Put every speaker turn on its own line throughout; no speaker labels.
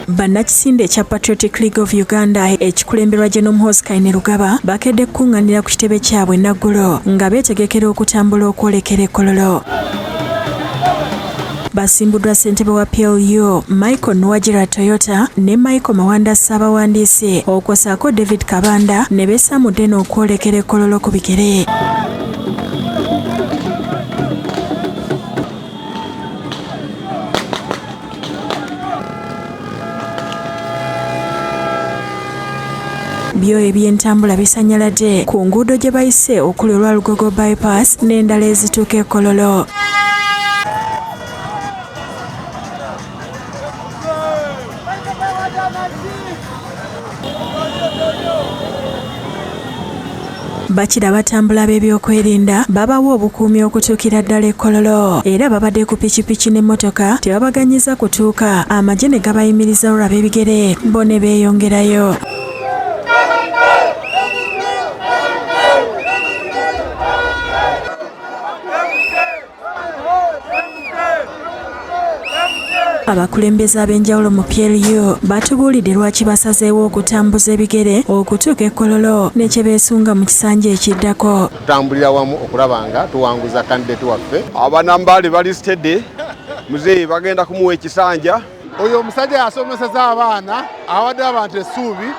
Bannakisinde ekya Patriotic League of Uganda ekikulemberwa General Muhoozi Kainerugaba bakedde kukunganira ku kitebe kyabwe naggulo nga beetegekera okutambula okwolekera ekkololo. Basimbuddwa ssentebe wa PLU Michael Nwajira Toyota ne Michael Mawanda Ssaabawandiisi okwosaako David Kabanda ne beesamudde n'okwolekera ekkololo ku bigere. Byo ebyentambula bisanyaladde ku nguudo gye bayise okuli olwa Lugogo bypass n'endala ezituuka ekkololo. Bakira batambula b'ebyokwerinda babawa obukuumi okutuukira ddala ekkololo era babadde ku pikipiki n'emmotoka tebabaganyiza kutuuka amagye ne gabayimiriza olwa b'ebigere bo ne beeyongerayo. Abakulembeze ab'enjawulo mu PLU batubuulidde lwaki basazeewo okutambuza ebigere okutuuka ekkololo ne kye beesunga mu kisanja ekiddako.
Tutambulira wamu okulaba nga tuwanguza kandidate waffe. Abanambaali bali steady, muzeeyi bagenda kumuwa ekisanja.
Oyo omusajja yasomeseza abaana awadde abantu essuubi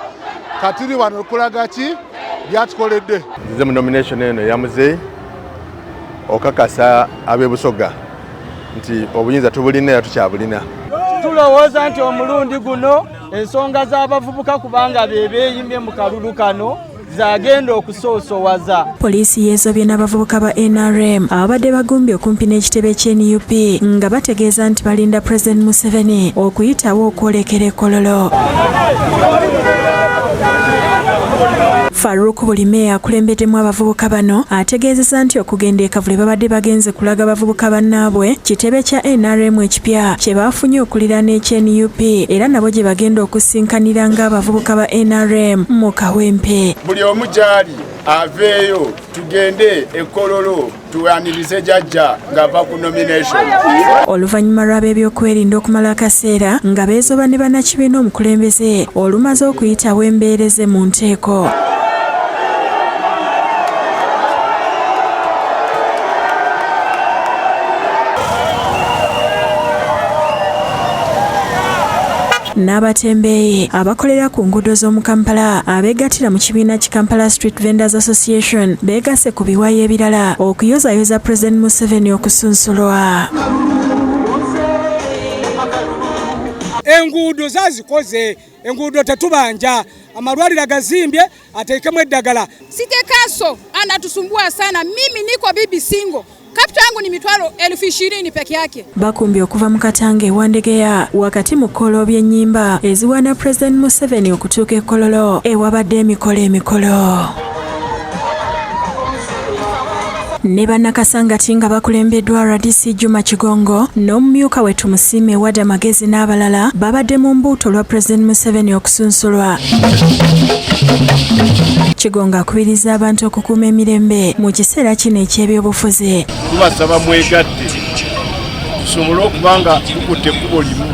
katiri wano okulaga ki byatukoledde.
Nze mu nomination eno ya muzeeyi okakasa ab'e Busoga nti obuyinza tubulina era tukyabulina.
Tulowooza nti omulundi guno ensonga z'abavubuka kubanga be beeyimbye mu kalulu kano zagenda okusoosowaza.
Poliisi yeezobye n'abavubuka ba NRM ababadde bagumbye okumpi n'ekitebe ky'NUP nga bategeeza nti balinda Pulezidenti Museveni okuyitawo okwolekera ekkololo. Faruku Bulimeya akulembeddemu abavubuka bano ategeezezza nti okugenda e Kavule babadde bagenze kulaga abavubuka bannaabwe kitebe kya NRM ekipya kye baafunye okuliraana ekya-NUP era nabo gye bagenda okusinkanira ng'abavubuka ba NRM mu kawempe.
Buli omu gy'ali aveeyo tugende ekkololo tuwanirize jjajja ng'ava ku nomination.
Oluvannyuma lw'ab'ebyokwerinda okumala akaseera nga beezoba ne bannakibiina omukulembeze olumaze okuyitawo embeereze mu nteeko. N'abatembeeyi abakolera ku nguudo z'omu Kampala abeegattira mu kibiina ki Kampala Street Vendors Association beegasse ku biwayi ebirala okuyozayoza Pulezidenti Museveni okusunsulwa.
Enguudo zazikoze, enguudo tetubanja, amalwaliro gazimbye, ateekemu eddagala.
Sitekaso anatusumbua sana, mimi niko bibi singo. Kapito yangu ni mitwalo 20,000 peke yake.
Bakumbye okuva mu katange wa Ndegeya wakati mu kkolo by'ennyimba eziwaana Pulezidenti Museveni okutuuka ekkololo ewabadde emikolo. Ne bannakasangati nga bakulembeddwa RDC Juma Kigongo n'omumyuka we Tumusiime Wada Magezi n'abalala babadde mu mbuuto lwa Pulezidenti Museveni okusunsulwa. Kigongo akubiriza abantu okukuuma emirembe mu kiseera kino eky'ebyobufuzi.
Tubasaba mwegatte tusobole okuba nga tukutte ekkubo limu.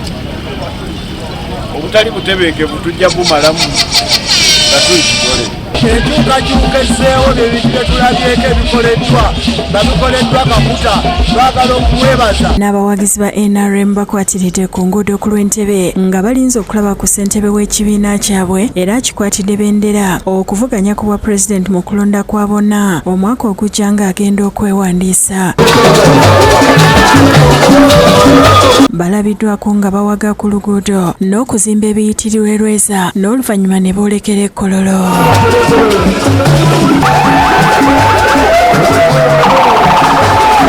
Obutali butebenkevu tujja bumalamu nga tuyitibole. Enkyukakyuka esseewo n'ebintu bye tulabyeko ebikoleddwa nga bikoleddwa kakuta twagala okuwebaza.
N'abawagizi ba NRM bakwatiridde ku nguudo ku lw'entebe nga balinze okulaba ku ssentebe w'ekibiina kyabwe era akikwatidde bendera okuvuganya ku bwa Pulezidenti mu kulonda kwa bonna omwaka ogujja ng'agenda okwewandiisa. Balabiddwako nga bawaga ku luguudo n'okuzimba ebiyitirirwa erweza n'oluvannyuma ne boolekera ekkololo.